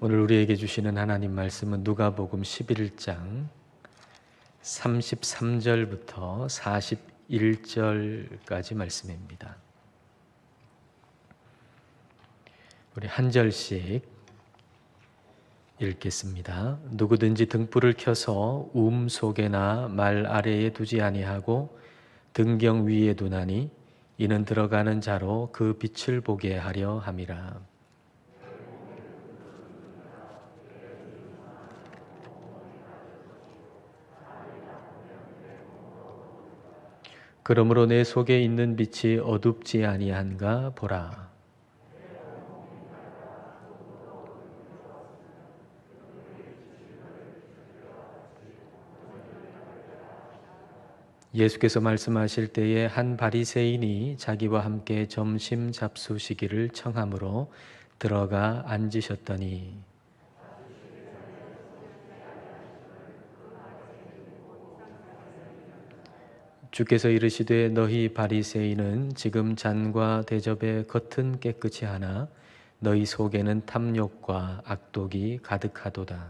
오늘 우리에게 주시는 하나님 말씀은 누가복음 11장 33절부터 41절까지 말씀입니다. 우리 한 절씩 읽겠습니다. 누구든지 등불을 켜서 속에나 말 아래에 두지 아니하고 등경 위에 두나니 이는 들어가는 자로 그 빛을 보게 하려 함이라. 그러므로 내 속에 있는 빛이 어둡지 아니한가 보라. 예수께서 말씀하실 때에 한 바리새인이 자기와 함께 점심 잡수시기를 청함으로 들어가 앉으셨더니 주께서 이르시되 너희 바리새인은 지금 잔과 대접의 겉은 깨끗이 하나 너희 속에는 탐욕과 악독이 가득하도다.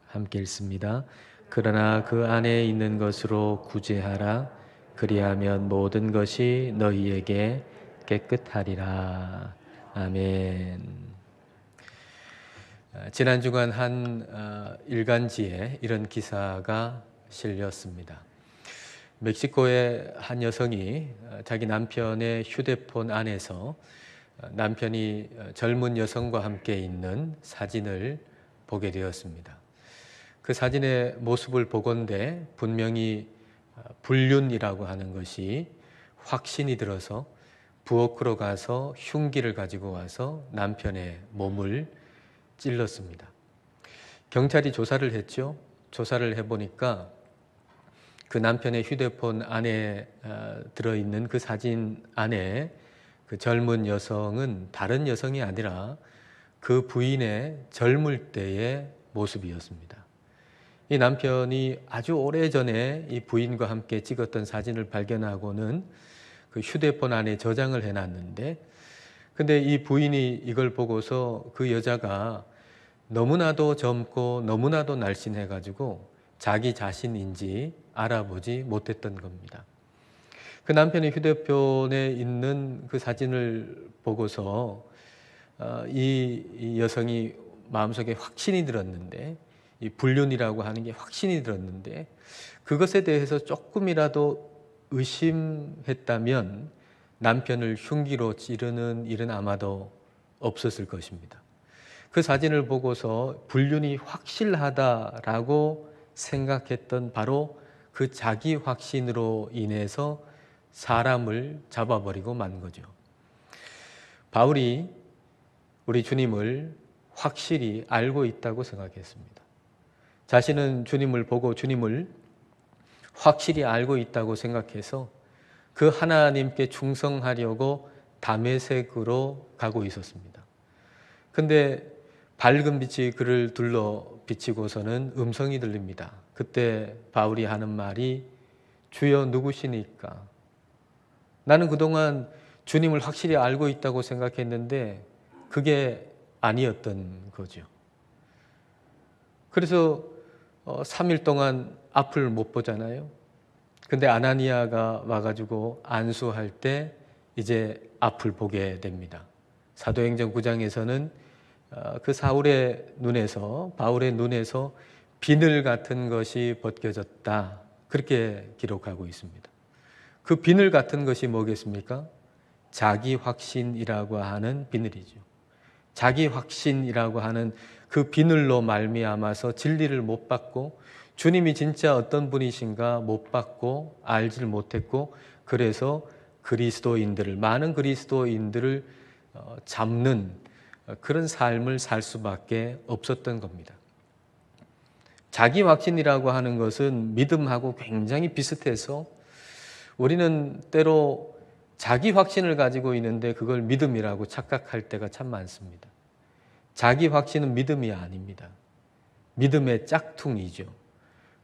함께 읽습니다. 그러나 그 안에 있는 것으로 구제하라. 그리하면 모든 것이 너희에게 깨끗하리라. 아멘. 지난 주간 한 일간지에 이런 기사가 실렸습니다. 멕시코의 한 여성이 자기 남편의 휴대폰 안에서 남편이 젊은 여성과 함께 있는 사진을 보게 되었습니다. 그 사진의 모습을 보건대 분명히 불륜이라고 하는 것이 확신이 들어서 부엌으로 가서 흉기를 가지고 와서 남편의 몸을 찔렀습니다. 경찰이 조사를 했죠. 조사를 해보니까 그 남편의 휴대폰 안에 들어있는 그 사진 안에 그 젊은 여성은 다른 여성이 아니라 그 부인의 젊을 때의 모습이었습니다. 이 남편이 아주 오래전에 이 부인과 함께 찍었던 사진을 발견하고는 그 휴대폰 안에 저장을 해놨는데, 근데 이 부인이 이걸 보고서 그 여자가 너무나도 젊고 너무나도 날씬해가지고 자기 자신인지 알아보지 못했던 겁니다. 그 남편의 휴대폰에 있는 그 사진을 보고서 이 여성이 마음속에 확신이 들었는데, 이 불륜이라고 하는 게 확신이 들었는데, 그것에 대해서 조금이라도 의심했다면 남편을 흉기로 찌르는 일은 아마도 없었을 것입니다. 그 사진을 보고서 불륜이 확실하다라고 생각했던 바로 그 자기 확신으로 인해서 사람을 잡아버리고 만 거죠. 바울이 우리 주님을 확실히 알고 있다고 생각했습니다. 자신은 주님을 보고 주님을 확실히 알고 있다고 생각해서 그 하나님께 충성하려고 다메섹으로 가고 있었습니다. 근데 밝은 빛이 그를 둘러 비치고서는 음성이 들립니다. 그때 바울이 하는 말이 주여 누구시니까? 나는 그동안 주님을 확실히 알고 있다고 생각했는데 그게 아니었던 거죠. 그래서 3일 동안 앞을 못 보잖아요. 근데 아나니아가 와가지고 안수할 때 이제 앞을 보게 됩니다. 사도행전 9장에서는 그 사울의 눈에서, 바울의 눈에서 비늘 같은 것이 벗겨졌다, 그렇게 기록하고 있습니다. 그 비늘 같은 것이 뭐겠습니까? 자기 확신이라고 하는 비늘이죠. 자기 확신이라고 하는 그 비늘로 말미암아서 진리를 못 받고 주님이 진짜 어떤 분이신가 못 받고 알질 못했고, 그래서 많은 그리스도인들을 잡는 그런 삶을 살 수밖에 없었던 겁니다. 자기 확신이라고 하는 것은 믿음하고 굉장히 비슷해서 우리는 때로 자기 확신을 가지고 있는데 그걸 믿음이라고 착각할 때가 참 많습니다. 자기 확신은 믿음이 아닙니다. 믿음의 짝퉁이죠.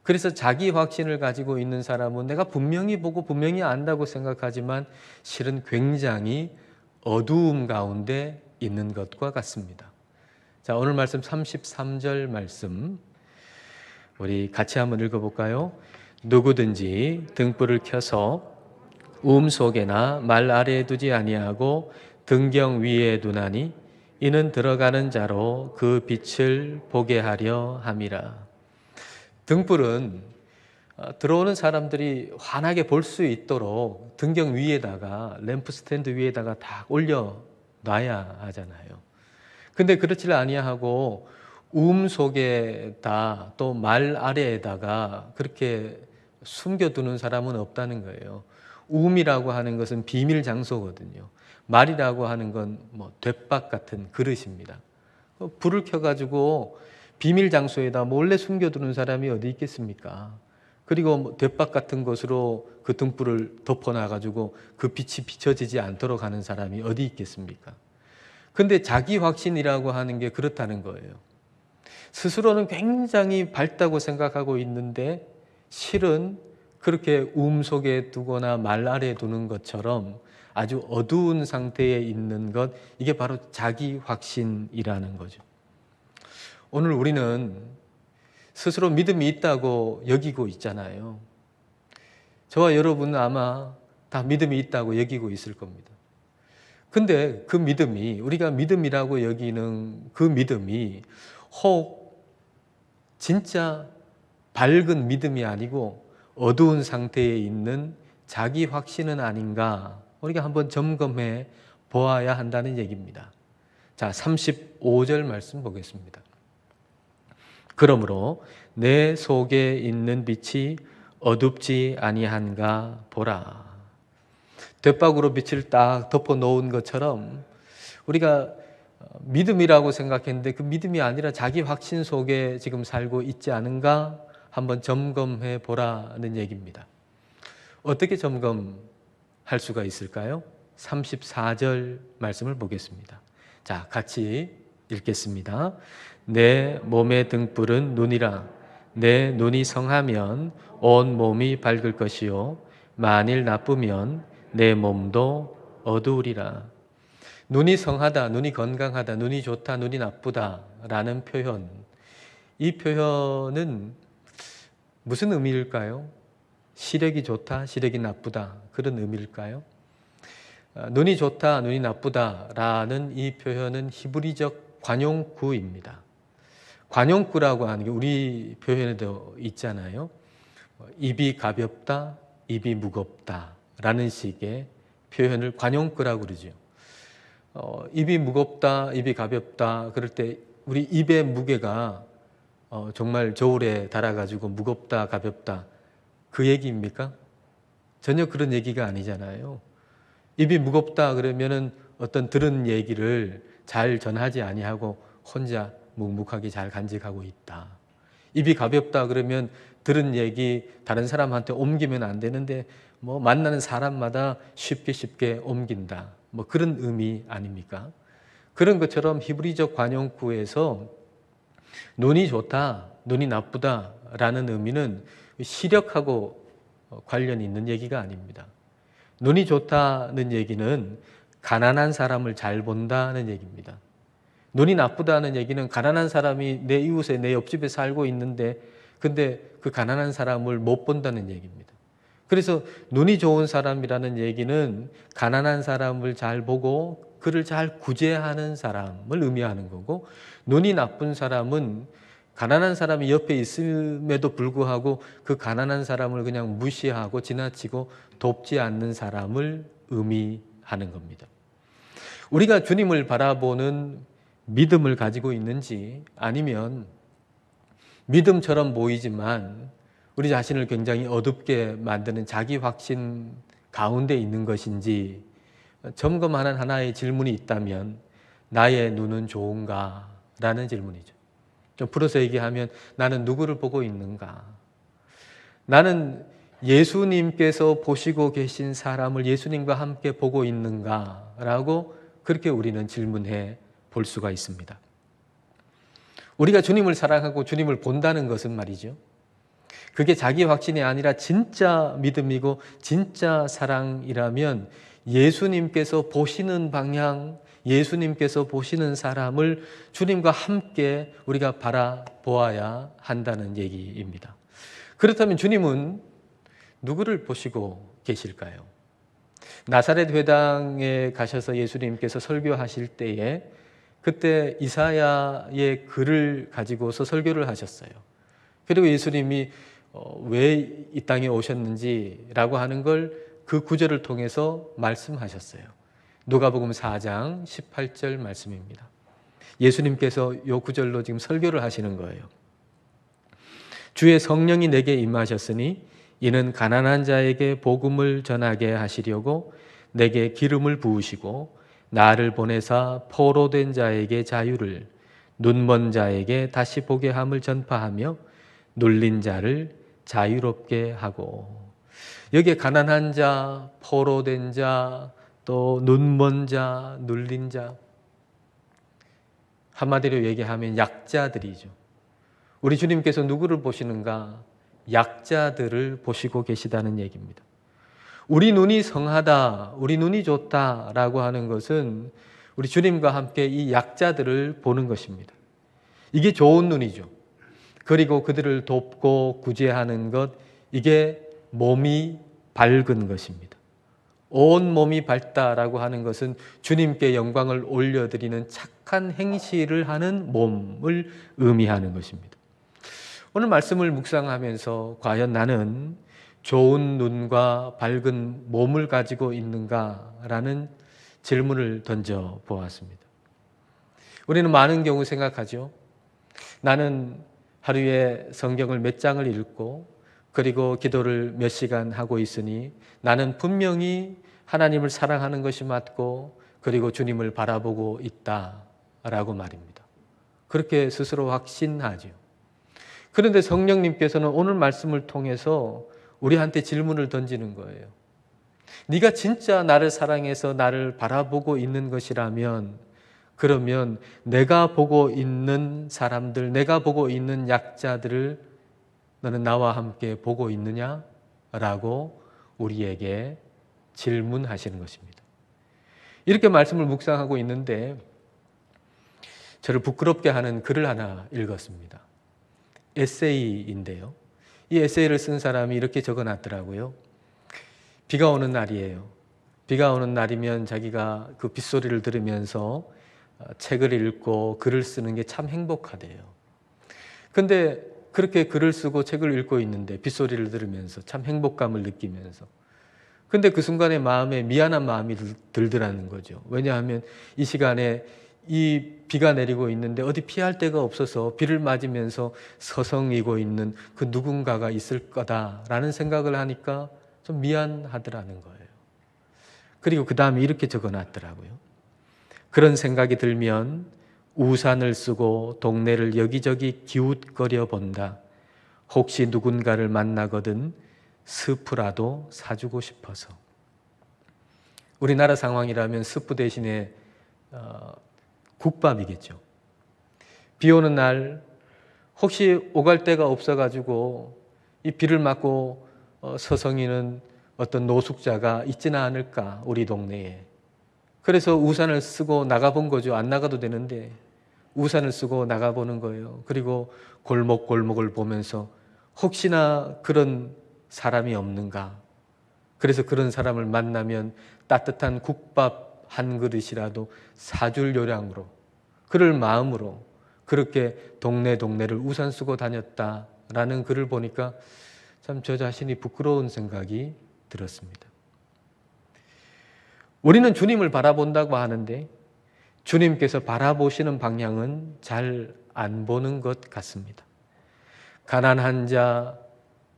그래서 자기 확신을 가지고 있는 사람은 내가 분명히 보고 분명히 안다고 생각하지만 실은 굉장히 어두움 가운데 있는 것과 같습니다. 자, 오늘 말씀 33절 말씀 우리 같이 한번 읽어볼까요? 누구든지 등불을 켜서 속에나 말 아래에 두지 아니하고 등경 위에 두나니 이는 들어가는 자로 그 빛을 보게 하려 함이라. 등불은 들어오는 사람들이 환하게 볼 수 있도록 등경 위에다가 램프 스탠드 위에다가 다 올려놔야 하잖아요. 근데 그렇지를 아니하고 속에다 또 말 아래에다가 그렇게 숨겨두는 사람은 없다는 거예요. 이라고 하는 것은 비밀 장소거든요. 말이라고 하는 건 뭐 돛박 같은 그릇입니다. 불을 켜가지고 비밀 장소에다 몰래 숨겨두는 사람이 어디 있겠습니까? 그리고 돛박 같은 것으로 그 등불을 덮어놔가지고 그 빛이 비춰지지 않도록 하는 사람이 어디 있겠습니까? 근데 자기 확신이라고 하는 게 그렇다는 거예요. 스스로는 굉장히 밝다고 생각하고 있는데 실은 그렇게 속에 두거나 말 아래에 두는 것처럼 아주 어두운 상태에 있는 것, 이게 바로 자기 확신이라는 거죠. 오늘 우리는 스스로 믿음이 있다고 여기고 있잖아요. 저와 여러분은 아마 다 믿음이 있다고 여기고 있을 겁니다. 근데 그 믿음이, 우리가 믿음이라고 여기는 그 믿음이 혹 진짜 밝은 믿음이 아니고 어두운 상태에 있는 자기 확신은 아닌가, 우리가 한번 점검해 보아야 한다는 얘기입니다. 자, 35절 말씀 보겠습니다. 그러므로 내 속에 있는 빛이 어둡지 아니한가 보라. 돛박으로 빛을 딱 덮어 놓은 것처럼 우리가 믿음이라고 생각했는데 그 믿음이 아니라 자기 확신 속에 지금 살고 있지 않은가 한번 점검해 보라는 얘기입니다. 어떻게 점검할 수가 있을까요? 34절 말씀을 보겠습니다. 자, 같이 읽겠습니다. 내 몸의 등불은 눈이라. 내 눈이 성하면 온 몸이 밝을 것이요 만일 나쁘면 내 몸도 어두우리라. 눈이 성하다, 눈이 건강하다, 눈이 좋다, 눈이 나쁘다 라는 표현, 이 표현은 무슨 의미일까요? 시력이 좋다, 시력이 나쁘다, 그런 의미일까요? 눈이 좋다, 눈이 나쁘다 라는 이 표현은 히브리적 관용구입니다. 관용구라고 하는 게 우리 표현에도 있잖아요. 입이 가볍다, 입이 무겁다 라는 식의 표현을 관용구라고 그러죠. 입이 무겁다, 입이 가볍다 그럴 때 우리 입의 무게가 정말 저울에 달아가지고 무겁다, 가볍다 그 얘기입니까? 전혀 그런 얘기가 아니잖아요. 입이 무겁다 그러면은 어떤 들은 얘기를 잘 전하지 아니하고 혼자 묵묵하게 잘 간직하고 있다. 입이 가볍다 그러면 들은 얘기 다른 사람한테 옮기면 안 되는데 뭐 만나는 사람마다 쉽게 옮긴다. 뭐 그런 의미 아닙니까? 그런 것처럼 히브리적 관용구에서 눈이 좋다, 눈이 나쁘다 라는 의미는 시력하고 관련이 있는 얘기가 아닙니다. 눈이 좋다는 얘기는 가난한 사람을 잘 본다는 얘기입니다. 눈이 나쁘다는 얘기는 가난한 사람이 내 이웃에 내 옆집에 살고 있는데 근데 그 가난한 사람을 못 본다는 얘기입니다. 그래서 눈이 좋은 사람이라는 얘기는 가난한 사람을 잘 보고 그를 잘 구제하는 사람을 의미하는 거고, 눈이 나쁜 사람은 가난한 사람이 옆에 있음에도 불구하고 그 가난한 사람을 그냥 무시하고 지나치고 돕지 않는 사람을 의미하는 겁니다. 우리가 주님을 바라보는 믿음을 가지고 있는지, 아니면 믿음처럼 보이지만 우리 자신을 굉장히 어둡게 만드는 자기 확신 가운데 있는 것인지 점검하는 하나의 질문이 있다면 나의 눈은 좋은가? 라는 질문이죠. 좀 풀어서 얘기하면 나는 누구를 보고 있는가? 나는 예수님께서 보시고 계신 사람을 예수님과 함께 보고 있는가? 라고 그렇게 우리는 질문해 볼 수가 있습니다. 우리가 주님을 사랑하고 주님을 본다는 것은 말이죠, 그게 자기 확신이 아니라 진짜 믿음이고 진짜 사랑이라면 예수님께서 보시는 방향, 예수님께서 보시는 사람을 주님과 함께 우리가 바라보아야 한다는 얘기입니다. 그렇다면 주님은 누구를 보시고 계실까요? 나사렛 회당에 가셔서 예수님께서 설교하실 때에 그때 이사야의 글을 가지고서 설교를 하셨어요. 그리고 예수님이 왜 이 땅에 오셨는지라고 하는 걸 그 구절을 통해서 말씀하셨어요. 누가복음 4장 18절 말씀입니다. 예수님께서 이 구절로 지금 설교를 하시는 거예요. 주의 성령이 내게 임하셨으니 이는 가난한 자에게 복음을 전하게 하시려고 내게 기름을 부으시고 나를 보내사 포로된 자에게 자유를, 눈먼 자에게 다시 보게 함을 전파하며 눌린 자를 자유롭게 하고. 여기에 가난한 자, 포로된 자, 또 눈먼 자, 눌린 자, 한마디로 얘기하면 약자들이죠. 우리 주님께서 누구를 보시는가? 약자들을 보시고 계시다는 얘기입니다. 우리 눈이 성하다, 우리 눈이 좋다라고 하는 것은 우리 주님과 함께 이 약자들을 보는 것입니다. 이게 좋은 눈이죠. 그리고 그들을 돕고 구제하는 것, 이게 몸이 밝은 것입니다. 온 몸이 밝다라고 하는 것은 주님께 영광을 올려드리는 착한 행실을 하는 몸을 의미하는 것입니다. 오늘 말씀을 묵상하면서 과연 나는 좋은 눈과 밝은 몸을 가지고 있는가라는 질문을 던져 보았습니다. 우리는 많은 경우 생각하죠. 나는 하루에 성경을 몇 장을 읽고 그리고 기도를 몇 시간 하고 있으니 나는 분명히 하나님을 사랑하는 것이 맞고 그리고 주님을 바라보고 있다라고 말입니다. 그렇게 스스로 확신하죠. 그런데 성령님께서는 오늘 말씀을 통해서 우리한테 질문을 던지는 거예요. 네가 진짜 나를 사랑해서 나를 바라보고 있는 것이라면 그러면 내가 보고 있는 사람들, 내가 보고 있는 약자들을 너는 나와 함께 보고 있느냐? 라고 우리에게 질문하시는 것입니다. 이렇게 말씀을 묵상하고 있는데 저를 부끄럽게 하는 글을 하나 읽었습니다. 에세이인데요. 이 에세이를 쓴 사람이 이렇게 적어놨더라고요. 비가 오는 날이에요. 비가 오는 날이면 자기가 그 빗소리를 들으면서 책을 읽고 글을 쓰는 게 참 행복하대요. 근데 그렇게 글을 쓰고 책을 읽고 있는데 빗소리를 들으면서 참 행복감을 느끼면서 근데 그 순간에 마음에 미안한 마음이 들더라는 거죠. 왜냐하면 이 시간에 이 비가 내리고 있는데 어디 피할 데가 없어서 비를 맞으면서 서성이고 있는 그 누군가가 있을 거다라는 생각을 하니까 좀 미안하더라는 거예요. 그리고 그 다음에 이렇게 적어놨더라고요. 그런 생각이 들면 우산을 쓰고 동네를 여기저기 기웃거려 본다. 혹시 누군가를 만나거든 스프라도 사주고 싶어서. 우리나라 상황이라면 스프 대신에 국밥이겠죠. 비 오는 날 혹시 오갈 데가 없어가지고 이 비를 맞고 서성이는 어떤 노숙자가 있지는 않을까 우리 동네에. 그래서 우산을 쓰고 나가본 거죠. 안 나가도 되는데 우산을 쓰고 나가보는 거예요. 그리고 골목골목을 보면서 혹시나 그런 사람이 없는가. 그래서 그런 사람을 만나면 따뜻한 국밥 한 그릇이라도 사줄 요량으로 그럴 마음으로 그렇게 동네를 우산 쓰고 다녔다라는 글을 보니까 참 저 자신이 부끄러운 생각이 들었습니다. 우리는 주님을 바라본다고 하는데 주님께서 바라보시는 방향은 잘 안 보는 것 같습니다. 가난한 자,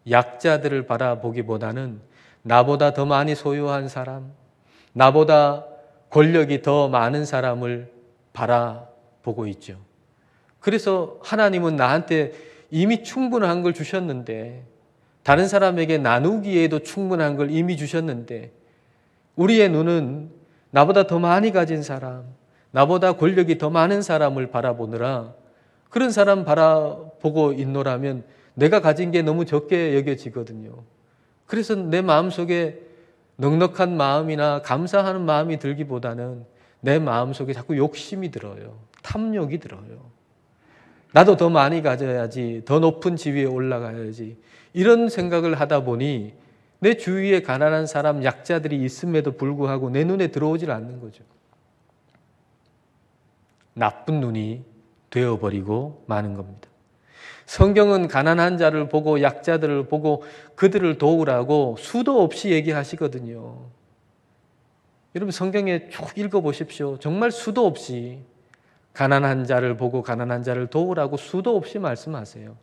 약자들을 바라보기보다는 나보다 더 많이 소유한 사람, 나보다 권력이 더 많은 사람을 바라보고 있죠. 그래서 하나님은 나한테 이미 충분한 걸 주셨는데 다른 사람에게 나누기에도 충분한 걸 이미 주셨는데 우리의 눈은 나보다 더 많이 가진 사람, 나보다 권력이 더 많은 사람을 바라보느라 그런 사람 바라보고 있노라면 내가 가진 게 너무 적게 여겨지거든요. 그래서 내 마음속에 넉넉한 마음이나 감사하는 마음이 들기보다는 내 마음속에 자꾸 욕심이 들어요. 탐욕이 들어요. 나도 더 많이 가져야지, 더 높은 지위에 올라가야지, 이런 생각을 하다 보니 내 주위에 가난한 사람, 약자들이 있음에도 불구하고 내 눈에 들어오질 않는 거죠. 나쁜 눈이 되어버리고 마는 겁니다. 성경은 가난한 자를 보고 약자들을 보고 그들을 도우라고 수도 없이 얘기하시거든요. 여러분 성경에 쭉 읽어보십시오. 정말 수도 없이 가난한 자를 보고 가난한 자를 도우라고 수도 없이 말씀하세요.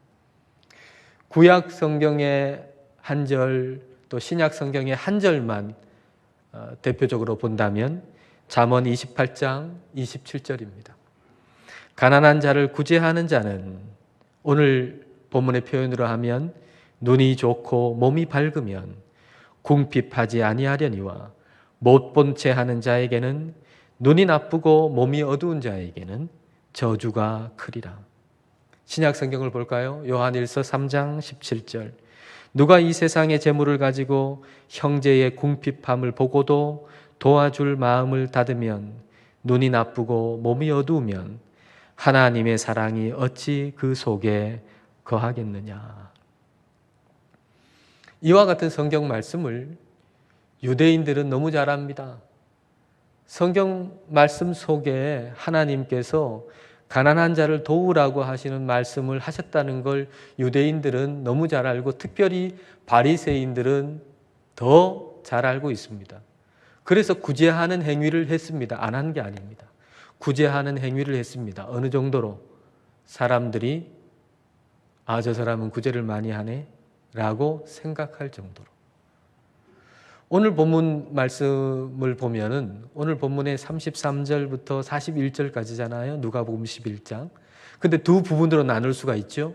구약 성경의 한 절, 또 신약 성경의 한 절만 대표적으로 본다면 잠언 28장 27절입니다. 가난한 자를 구제하는 자는, 오늘 본문의 표현으로 하면 눈이 좋고 몸이 밝으면 궁핍하지 아니하려니와 못 본 채 하는 자에게는, 눈이 나쁘고 몸이 어두운 자에게는 저주가 크리라. 신약 성경을 볼까요? 요한일서 3장 17절. 누가 이 세상의 재물을 가지고 형제의 궁핍함을 보고도 도와줄 마음을 닫으면, 눈이 나쁘고 몸이 어두우면 하나님의 사랑이 어찌 그 속에 거하겠느냐. 이와 같은 성경 말씀을 유대인들은 너무 잘 압니다. 성경 말씀 속에 하나님께서 가난한 자를 도우라고 하시는 말씀을 하셨다는 걸 유대인들은 너무 잘 알고, 특별히 바리새인들은 더 잘 알고 있습니다. 그래서 구제하는 행위를 했습니다. 안 한 게 아닙니다. 구제하는 행위를 했습니다. 어느 정도로? 사람들이 저 사람은 구제를 많이 하네 라고 생각할 정도로. 오늘 본문 말씀을 보면은 오늘 본문의 33절부터 41절까지잖아요. 누가복음 11장. 근데 두 부분으로 나눌 수가 있죠.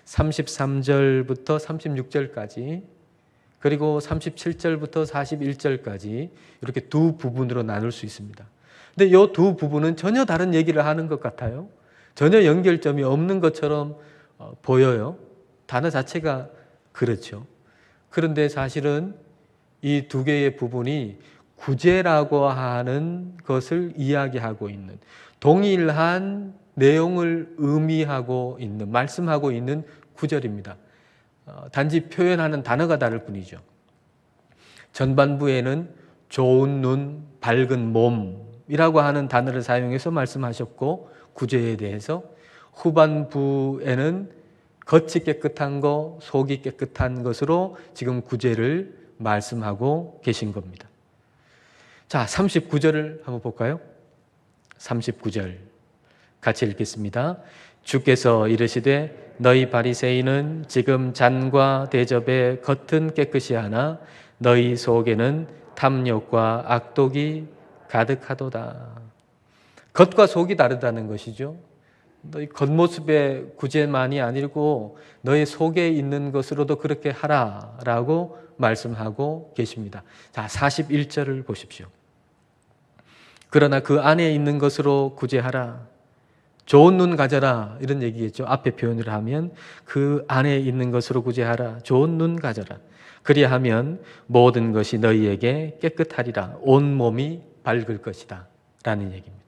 33절부터 36절까지, 그리고 37절부터 41절까지, 이렇게 두 부분으로 나눌 수 있습니다. 근데 이 두 부분은 전혀 다른 얘기를 하는 것 같아요. 전혀 연결점이 없는 것처럼 보여요. 단어 자체가 그렇죠. 그런데 사실은 이 두 개의 부분이 구제라고 하는 것을 이야기하고 있는, 동일한 내용을 의미하고 있는, 말씀하고 있는 구절입니다. 단지 표현하는 단어가 다를 뿐이죠. 전반부에는 좋은 눈, 밝은 몸이라고 하는 단어를 사용해서 말씀하셨고, 구제에 대해서, 후반부에는 겉이 깨끗한 거, 속이 깨끗한 것으로 지금 구제를 말씀하고 계신 겁니다. 자, 39절을 한번 볼까요? 39절 같이 읽겠습니다. 주께서 이르시되 너희 바리새인은 지금 잔과 대접의 겉은 깨끗이 하나 너희 속에는 탐욕과 악독이 가득하도다. 겉과 속이 다르다는 것이죠. 너희 겉모습의 구제만이 아니고 너의 속에 있는 것으로도 그렇게 하라라고 말씀하고 계십니다. 자, 41절을 보십시오. 그러나 그 안에 있는 것으로 구제하라. 좋은 눈 가져라, 이런 얘기겠죠. 앞에 표현을 하면 그 안에 있는 것으로 구제하라. 좋은 눈 가져라. 그리하면 모든 것이 너희에게 깨끗하리라. 온 몸이 밝을 것이다 라는 얘기입니다.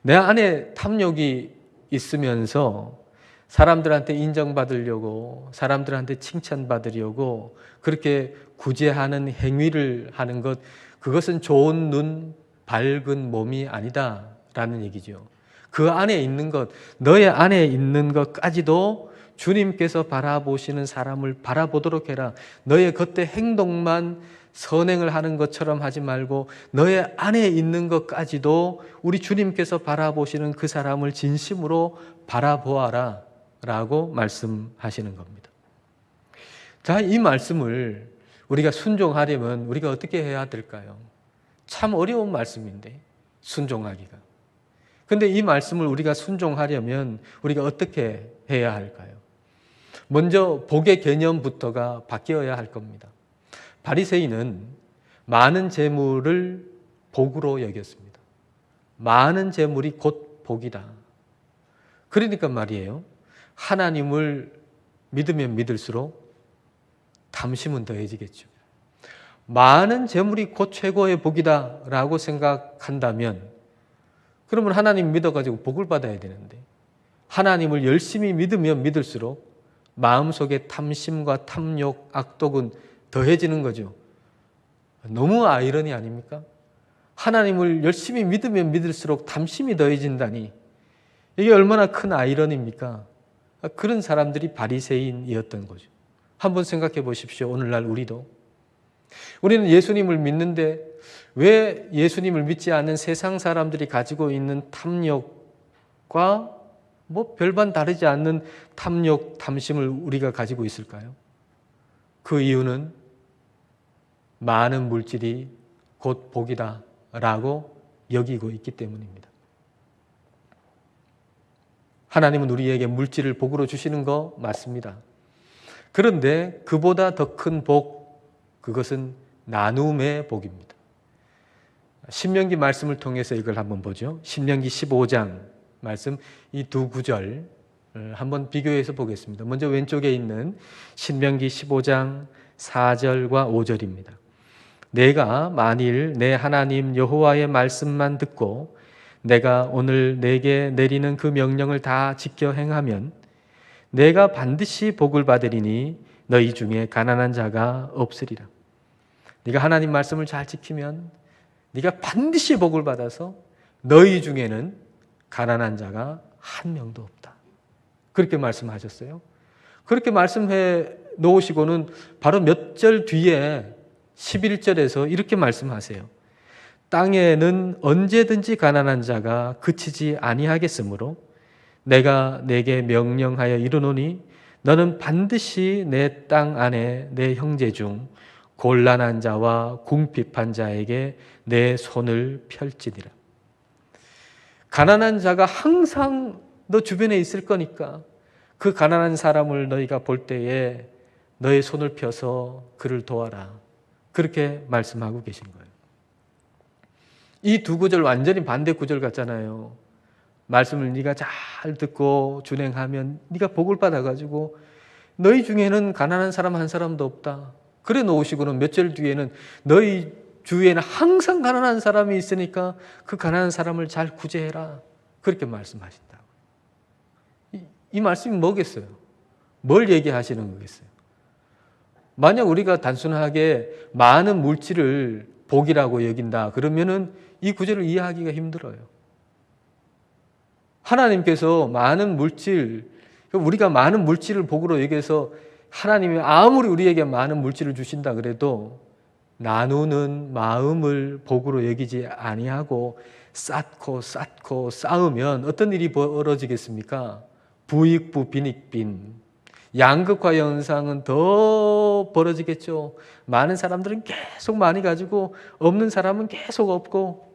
내 안에 탐욕이 있으면서 사람들한테 인정받으려고, 사람들한테 칭찬받으려고 그렇게 구제하는 행위를 하는 것, 그것은 좋은 눈, 밝은 몸이 아니다 라는 얘기죠. 그 안에 있는 것, 너의 안에 있는 것까지도 주님께서 바라보시는 사람을 바라보도록 해라. 너의 겉의 행동만 선행을 하는 것처럼 하지 말고 너의 안에 있는 것까지도 우리 주님께서 바라보시는 그 사람을 진심으로 바라보아라 라고 말씀하시는 겁니다. 자, 이 말씀을 우리가 순종하려면 우리가 어떻게 해야 될까요? 참 어려운 말씀인데, 순종하기가. 근데 이 말씀을 우리가 순종하려면 우리가 어떻게 해야 할까요? 먼저 복의 개념부터가 바뀌어야 할 겁니다. 바리새인은 많은 재물을 복으로 여겼습니다. 많은 재물이 곧 복이다. 그러니까 말이에요. 하나님을 믿으면 믿을수록 탐심은 더해지겠죠. 많은 재물이 곧 최고의 복이다라고 생각한다면 그러면 하나님 믿어가지고 복을 받아야 되는데 하나님을 열심히 믿으면 믿을수록 마음속에 탐심과 탐욕, 악독은 더해지는 거죠. 너무 아이러니 아닙니까? 하나님을 열심히 믿으면 믿을수록 탐심이 더해진다니 이게 얼마나 큰 아이러니입니까? 그런 사람들이 바리새인이었던 거죠. 한번 생각해 보십시오. 오늘날 우리는 예수님을 믿는데 왜 예수님을 믿지 않는 세상 사람들이 가지고 있는 탐욕과 별반 다르지 않는 탐욕, 탐심을 우리가 가지고 있을까요? 그 이유는 많은 물질이 곧 복이다라고 여기고 있기 때문입니다. 하나님은 우리에게 물질을 복으로 주시는 거 맞습니다. 그런데 그보다 더 큰 복, 그것은 나눔의 복입니다. 신명기 말씀을 통해서 이걸 한번 보죠. 신명기 15장 말씀 이 두 구절 한번 비교해서 보겠습니다. 먼저 왼쪽에 있는 신명기 15장 4절과 5절입니다. 내가 만일 내 하나님 여호와의 말씀만 듣고 내가 오늘 내게 내리는 그 명령을 다 지켜 행하면 내가 반드시 복을 받으리니 너희 중에 가난한 자가 없으리라. 네가 하나님 말씀을 잘 지키면 네가 반드시 복을 받아서 너희 중에는 가난한 자가 한 명도 없다. 그렇게 말씀하셨어요. 그렇게 말씀해 놓으시고는 바로 몇 절 뒤에 11절에서 이렇게 말씀하세요. 땅에는 언제든지 가난한 자가 그치지 아니하겠으므로 내가 내게 명령하여 이르노니 너는 반드시 내 땅 안에 내 형제 중 곤란한 자와 궁핍한 자에게 내 손을 펼지니라. 가난한 자가 항상 너 주변에 있을 거니까 그 가난한 사람을 너희가 볼 때에 너의 손을 펴서 그를 도와라. 그렇게 말씀하고 계신 거예요. 이 두 구절 완전히 반대 구절 같잖아요. 말씀을 네가 잘 듣고 준행하면 네가 복을 받아가지고 너희 중에는 가난한 사람 한 사람도 없다. 그래 놓으시고는 몇 절 뒤에는 너희 주위에는 항상 가난한 사람이 있으니까 그 가난한 사람을 잘 구제해라. 그렇게 말씀하신다고. 이 말씀이 뭐겠어요? 뭘 얘기하시는 거겠어요? 만약 우리가 단순하게 많은 물질을 복이라고 여긴다 그러면은 이 구절을 이해하기가 힘들어요. 하나님께서 많은 물질, 우리가 많은 물질을 복으로 여겨서 하나님이 아무리 우리에게 많은 물질을 주신다 그래도 나누는 마음을 복으로 여기지 아니하고 쌓고 쌓으면 어떤 일이 벌어지겠습니까? 부익부 빈익빈, 양극화 현상은 더 벌어지겠죠. 많은 사람들은 계속 많이 가지고 없는 사람은 계속 없고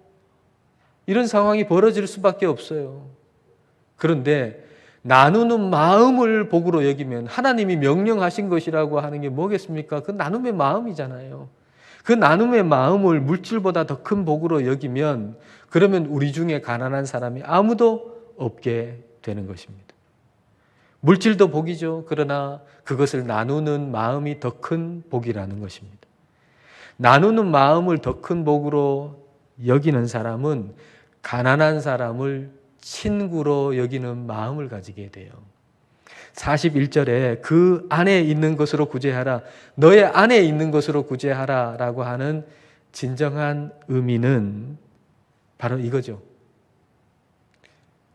이런 상황이 벌어질 수밖에 없어요. 그런데 나누는 마음을 복으로 여기면 하나님이 명령하신 것이라고 하는 게 뭐겠습니까? 그 나눔의 마음이잖아요. 그 나눔의 마음을 물질보다 더 큰 복으로 여기면 그러면 우리 중에 가난한 사람이 아무도 없게 되는 것입니다. 물질도 복이죠. 그러나 그것을 나누는 마음이 더 큰 복이라는 것입니다. 나누는 마음을 더 큰 복으로 여기는 사람은 가난한 사람을 친구로 여기는 마음을 가지게 돼요. 41절에 그 안에 있는 것으로 구제하라, 너의 안에 있는 것으로 구제하라 라고 하는 진정한 의미는 바로 이거죠.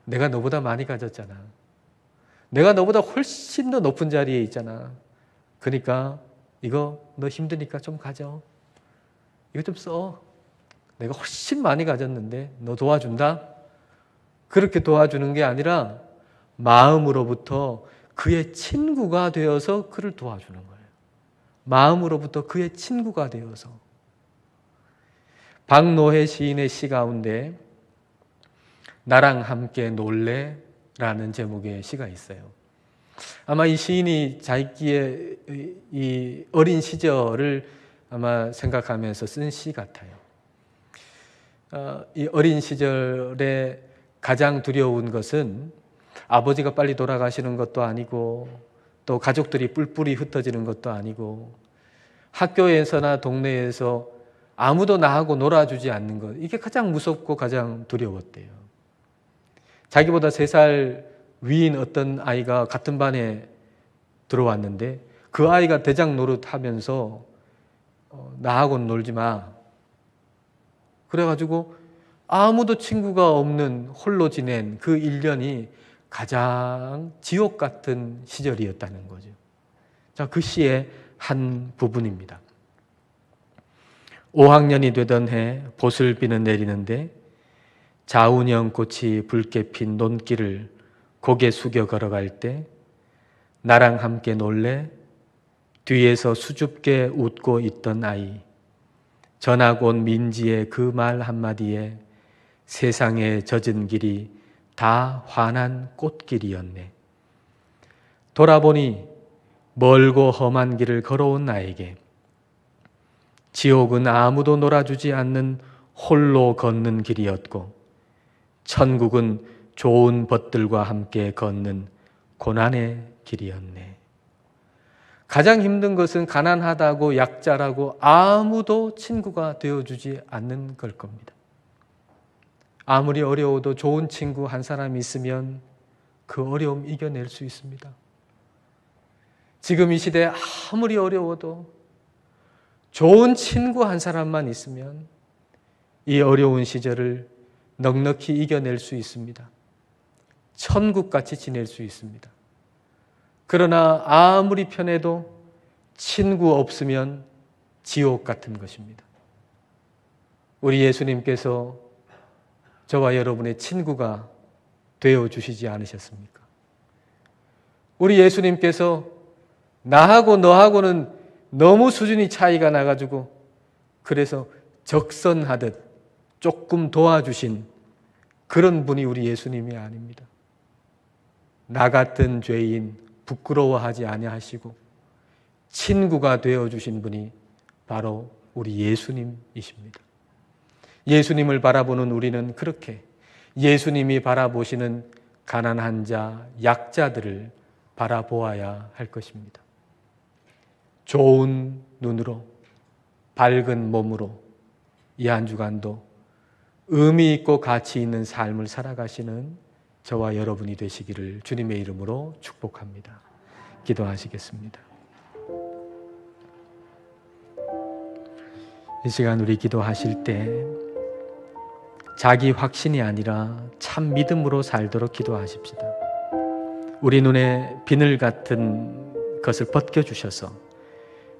내가 너보다 많이 가졌잖아. 내가 너보다 훨씬 더 높은 자리에 있잖아. 그러니까 이거 너 힘드니까 좀 가져. 이거 좀 써. 내가 훨씬 많이 가졌는데 너 도와준다? 그렇게 도와주는 게 아니라 마음으로부터 그의 친구가 되어서 그를 도와주는 거예요. 마음으로부터 그의 친구가 되어서. 박노해 시인의 시 가운데 나랑 함께 놀래? 라는 제목의 시가 있어요. 아마 이 시인이 자기의 이 어린 시절을 아마 생각하면서 쓴 시 같아요. 이 어린 시절에 가장 두려운 것은 아버지가 빨리 돌아가시는 것도 아니고 또 가족들이 뿔뿔이 흩어지는 것도 아니고 학교에서나 동네에서 아무도 나하고 놀아주지 않는 것, 이게 가장 무섭고 가장 두려웠대요. 자기보다 3살 위인 어떤 아이가 같은 반에 들어왔는데 그 아이가 대장 노릇하면서 나하고는 놀지 마. 그래가지고 아무도 친구가 없는 홀로 지낸 그 1년이 가장 지옥 같은 시절이었다는 거죠. 자, 그 시의 한 부분입니다. 5학년이 되던 해 보슬비는 내리는데 자운형 꽃이 붉게 핀 논길을 고개 숙여 걸어갈 때 나랑 함께 놀래 뒤에서 수줍게 웃고 있던 아이, 전학 온 민지의 그 말 한마디에 세상에 젖은 길이 다 환한 꽃길이었네. 돌아보니 멀고 험한 길을 걸어온 나에게 지옥은 아무도 놀아주지 않는 홀로 걷는 길이었고 천국은 좋은 벗들과 함께 걷는 고난의 길이었네. 가장 힘든 것은 가난하다고 약자라고 아무도 친구가 되어주지 않는 걸 겁니다. 아무리 어려워도 좋은 친구 한 사람이 있으면 그 어려움 이겨낼 수 있습니다. 지금 이 시대에 아무리 어려워도 좋은 친구 한 사람만 있으면 이 어려운 시절을 넉넉히 이겨낼 수 있습니다. 천국같이 지낼 수 있습니다. 그러나 아무리 편해도 친구 없으면 지옥 같은 것입니다. 우리 예수님께서 저와 여러분의 친구가 되어주시지 않으셨습니까? 우리 예수님께서 나하고 너하고는 너무 수준이 차이가 나가지고 그래서 적선하듯 조금 도와주신 그런 분이 우리 예수님이 아닙니다. 나 같은 죄인 부끄러워하지 아니하시고 친구가 되어주신 분이 바로 우리 예수님이십니다. 예수님을 바라보는 우리는 그렇게 예수님이 바라보시는 가난한 자, 약자들을 바라보아야 할 것입니다. 좋은 눈으로, 밝은 몸으로 이 한 주간도 의미 있고 가치 있는 삶을 살아가시는 저와 여러분이 되시기를 주님의 이름으로 축복합니다. 기도하시겠습니다. 이 시간 우리 기도하실 때 자기 확신이 아니라 참 믿음으로 살도록 기도하십시다. 우리 눈에 비늘 같은 것을 벗겨주셔서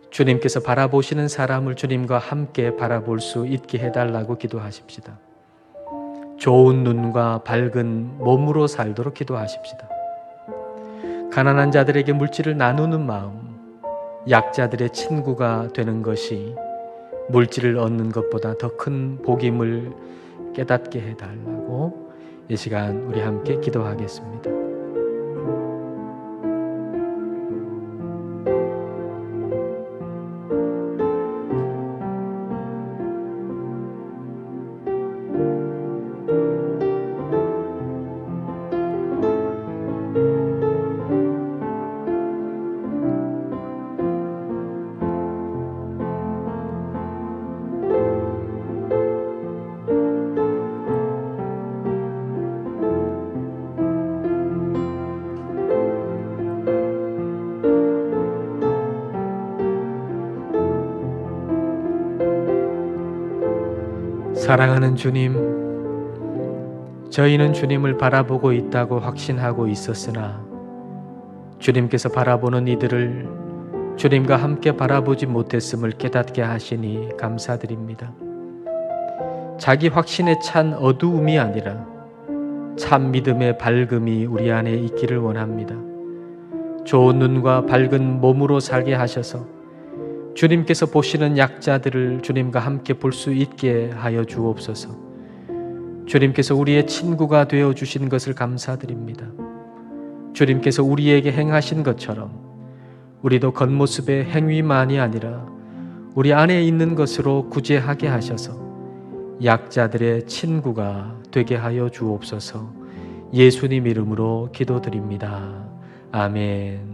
주님께서 바라보시는 사람을 주님과 함께 바라볼 수 있게 해달라고 기도하십시다. 좋은 눈과 밝은 몸으로 살도록 기도하십시다. 가난한 자들에게 물질을 나누는 마음, 약자들의 친구가 되는 것이 물질을 얻는 것보다 더 큰 복임을 깨닫게 해달라고 이 시간 우리 함께 기도하겠습니다. 사랑하는 주님, 저희는 주님을 바라보고 있다고 확신하고 있었으나 주님께서 바라보는 이들을 주님과 함께 바라보지 못했음을 깨닫게 하시니 감사드립니다. 자기 확신에 찬 어두움이 아니라 참 믿음의 밝음이 우리 안에 있기를 원합니다. 좋은 눈과 밝은 몸으로 살게 하셔서 주님께서 보시는 약자들을 주님과 함께 볼 수 있게 하여 주옵소서. 주님께서 우리의 친구가 되어 주신 것을 감사드립니다. 주님께서 우리에게 행하신 것처럼 우리도 겉모습의 행위만이 아니라 우리 안에 있는 것으로 구제하게 하셔서 약자들의 친구가 되게 하여 주옵소서. 예수님 이름으로 기도드립니다. 아멘.